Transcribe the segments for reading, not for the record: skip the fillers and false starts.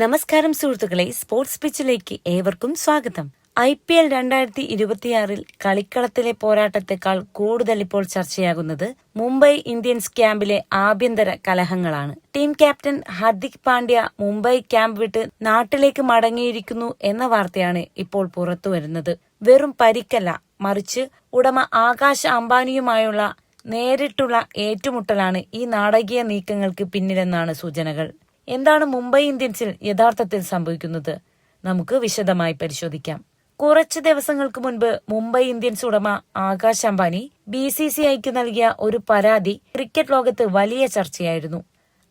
നമസ്കാരം സുഹൃത്തുക്കളെ, സ്പോർട്സ് പിച്ചിലേക്ക് ഏവർക്കും സ്വാഗതം. IPL 2026 കളിക്കളത്തിലെ പോരാട്ടത്തെക്കാൾ കൂടുതൽ ഇപ്പോൾ ചർച്ചയാകുന്നത് മുംബൈ ഇന്ത്യൻസ് ക്യാമ്പിലെ ആഭ്യന്തര കലഹങ്ങളാണ്. Team captain Hardik Pandya Mumbai camp വിട്ട് നാട്ടിലേക്ക് മടങ്ങിയിരിക്കുന്നു എന്ന വാർത്തയാണ് ഇപ്പോൾ പുറത്തുവരുന്നത്. വെറും പരിക്കല്ല, മറിച്ച് ഉടമ ആകാശ് അംബാനിയുമായുള്ള നേരിട്ടുള്ള ഏറ്റുമുട്ടലാണ് ഈ നാടകീയ നീക്കങ്ങൾക്ക് പിന്നിലെന്നാണ് സൂചനകൾ. എന്താണ് മുംബൈ ഇന്ത്യൻസിൽ യഥാർത്ഥത്തിൽ സംഭവിക്കുന്നത്? നമുക്ക് വിശദമായി പരിശോധിക്കാം. കുറച്ച് ദിവസങ്ങൾക്ക് മുൻപ് മുംബൈ ഇന്ത്യൻസ് ഉടമ ആകാശ് അംബാനി BCCIക്ക് നൽകിയ ഒരു പരാതി ക്രിക്കറ്റ് ലോകത്ത് വലിയ ചർച്ചയായിരുന്നു.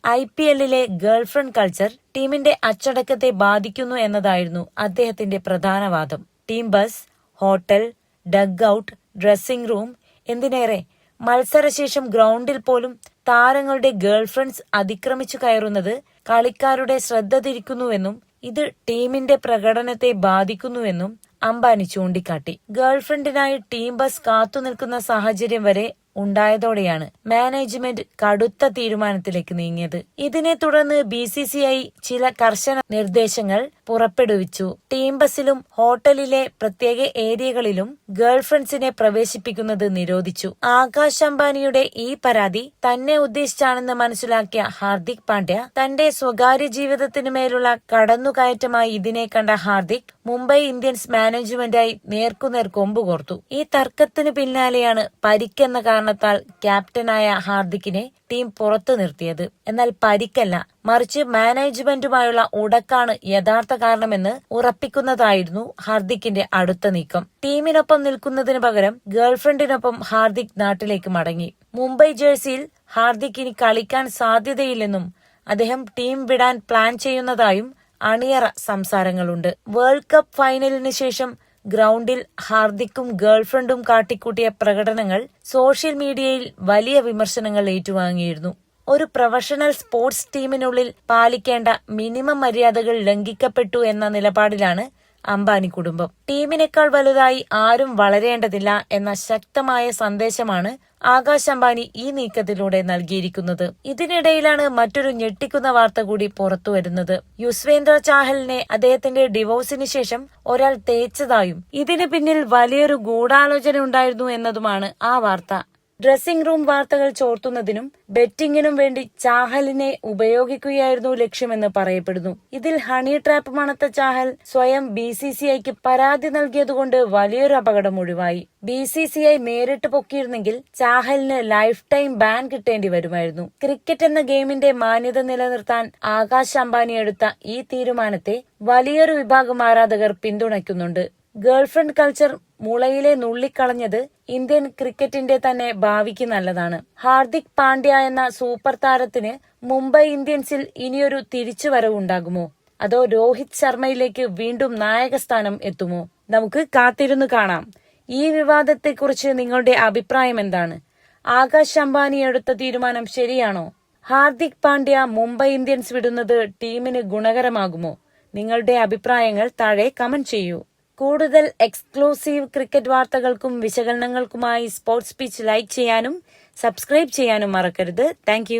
IPLലെ ഗേൾഫ്രണ്ട് കൾച്ചർ ടീമിന്റെ അച്ചടക്കത്തെ ബാധിക്കുന്നു എന്നതായിരുന്നു അദ്ദേഹത്തിന്റെ പ്രധാന വാദം. Team bus, hotel, dugout, dressing room, എന്തിനേറെ മത്സരശേഷം ഗ്രൗണ്ടിൽ പോലും താരങ്ങളുടെ ഗേൾഫ്രണ്ട്സ് അതിക്രമിച്ചു കയറുന്നത് കളിക്കാരുടെ ശ്രദ്ധ തിരിക്കുന്നുവെന്നും ഇത് ടീമിന്റെ പ്രകടനത്തെ ബാധിക്കുന്നുവെന്നും അംബാനി ചൂണ്ടിക്കാട്ടി. ഗേൾഫ്രണ്ടിനായി ടീം ബസ് കാത്തുനിൽക്കുന്ന സാഹചര്യം വരെ ഉണ്ടായതോടെയാണ് മാനേജ്മെന്റ് കടുത്ത തീരുമാനത്തിലേക്ക് നീങ്ങിയത്. ഇതിനെ തുടർന്ന് BCCI ചില കർശന നിർദ്ദേശങ്ങൾ പുറപ്പെടുവിച്ചു. ടീം ബസിലും ഹോട്ടലിലെ പ്രത്യേക ഏരിയകളിലും ഗേൾഫ്രണ്ട്സിനെ പ്രവേശിപ്പിക്കുന്നത് നിരോധിച്ചു. ആകാശ് അംബാനിയുടെ ഈ പരാതി തന്നെ ഉദ്ദേശിച്ചാണെന്ന് മനസ്സിലാക്കിയ ഹാർദിക് പാണ്ഡ്യ തന്റെ സ്വകാര്യ ജീവിതത്തിനു മേലുള്ള കടന്നുകയറ്റമായി ഇതിനെ കണ്ട ഹാർദിക് മുംബൈ ഇന്ത്യൻസ് മാനേജ്മെന്റായി നേർക്കുനേർ കൊമ്പുകോർത്തു. ഈ തർക്കത്തിന് പിന്നാലെയാണ് പരിക്കെന്ന കാരണത്താൽ ക്യാപ്റ്റനായ ഹാർദിക്കിനെ ടീം പുറത്തു നിർത്തിയത്. എന്നാൽ പരിക്കല്ല, മറിച്ച് മാനേജ്മെന്റുമായുള്ള ഉടക്കാണ് യഥാർത്ഥ കാരണമെന്ന് ഉറപ്പിക്കുന്നതായിരുന്നു ഹാർദിക്കിന്റെ അടുത്ത നീക്കം. ടീമിനൊപ്പം നിൽക്കുന്നതിന് പകരം ഗേൾഫ്രണ്ടിനൊപ്പം ഹാർദിക് നാട്ടിലേക്ക് മടങ്ങി. മുംബൈ ജേഴ്സിയിൽ ഹാർദിക് ഇനി കളിക്കാൻ സാധ്യതയില്ലെന്നും അദ്ദേഹം ടീം വിടാൻ പ്ലാൻ ചെയ്യുന്നതായും അണിയറ സംസാരങ്ങളുണ്ട്. വേൾഡ് കപ്പ് ഫൈനലിന് ശേഷം ഗ്രൗണ്ടിൽ ഹാർദിക്കും ഗേൾഫ്രണ്ടും കാട്ടിക്കൂട്ടിയ പ്രകടനങ്ങൾ സോഷ്യൽ മീഡിയയിൽ വലിയ വിമർശനങ്ങൾ ഏറ്റുവാങ്ങിയിരുന്നു. ഒരു പ്രൊഫഷണൽ സ്പോർട്സ് ടീമിനുള്ളിൽ പാലിക്കേണ്ട മിനിമം മര്യാദകൾ ലംഘിക്കപ്പെട്ടു എന്ന നിലപാടിലാണ് അംബാനി കുടുംബം. ടീമിനേക്കാൾ വലുതായി ആരും വളരേണ്ടതില്ല എന്ന ശക്തമായ സന്ദേശമാണ് ആകാശ് അംബാനി ഈ നീക്കത്തിലൂടെ നൽകിയിരിക്കുന്നത്. ഇതിനിടയിലാണ് മറ്റൊരു ഞെട്ടിക്കുന്ന വാർത്ത കൂടി പുറത്തുവരുന്നത്. യുസ്വേന്ദ്ര ചാഹലിനെ അദ്ദേഹത്തിന്റെ ഡിവോഴ്സിന് ശേഷം ഒരാൾ തേച്ചതായും ഇതിന് പിന്നിൽ വലിയൊരു ഗൂഢാലോചന ഉണ്ടായിരുന്നു എന്നതുമാണ് ആ വാർത്ത. ഡ്രസ്സിംഗ് റൂം വാർത്തകൾ ചോർത്തുന്നതിനും ബെറ്റിംഗിനും വേണ്ടി ചാഹലിനെ ഉപയോഗിക്കുകയായിരുന്നു ലക്ഷ്യമെന്ന് പറയപ്പെടുന്നു. ഇതിൽ ഹണി ട്രാപ്പ് മണത്ത ചാഹൽ സ്വയം BCCIക്ക് പരാതി നൽകിയതുകൊണ്ട് വലിയൊരു അപകടം ഒഴിവായി. BCCI നേരിട്ട് പൊക്കിയിരുന്നെങ്കിൽ ചാഹലിന് ലൈഫ് ടൈം ബാൻ കിട്ടേണ്ടി വരുമായിരുന്നു. ക്രിക്കറ്റ് എന്ന ഗെയിമിന്റെ മാന്യത നിലനിർത്താൻ ആകാശ് അംബാനി എടുത്ത ഈ തീരുമാനത്തെ വലിയൊരു വിഭാഗം ആരാധകർ പിന്തുണയ്ക്കുന്നുണ്ട്. ഗേൾഫ്രണ്ട് കൾച്ചർ മുളയിലെ നുള്ളിക്കളഞ്ഞത് ഇന്ത്യൻ ക്രിക്കറ്റിന്റെ തന്നെ ഭാവിക്ക് നല്ലതാണ്. ഹാർദിക് പാണ്ഡ്യ എന്ന സൂപ്പർ താരത്തിന് മുംബൈ ഇന്ത്യൻസിൽ ഇനിയൊരു തിരിച്ചുവരവുണ്ടാകുമോ? അതോ രോഹിത് ശർമ്മയിലേക്ക് വീണ്ടും നായകസ്ഥാനം എത്തുമോ? നമുക്ക് കാത്തിരുന്നു കാണാം. ഈ വിവാദത്തെക്കുറിച്ച് നിങ്ങളുടെ അഭിപ്രായം എന്താണ്? ആകാശ് അംബാനി എടുത്ത തീരുമാനം ശരിയാണോ? ഹാർദിക് പാണ്ഡ്യ മുംബൈ ഇന്ത്യൻസ് വിടുന്നത് ടീമിന് ഗുണകരമാകുമോ? നിങ്ങളുടെ അഭിപ്രായങ്ങൾ താഴെ കമന്റ് ചെയ്യൂ. കൂടുതൽ എക്സ്ക്ലൂസീവ് ക്രിക്കറ്റ് വാർത്തകൾക്കും വിശകലനങ്ങൾക്കുമായി സ്പോർട്സ് പിച്ച് ലൈക്ക് ചെയ്യാനും സബ്സ്ക്രൈബ് ചെയ്യാനും മറക്കരുത്. താങ്ക്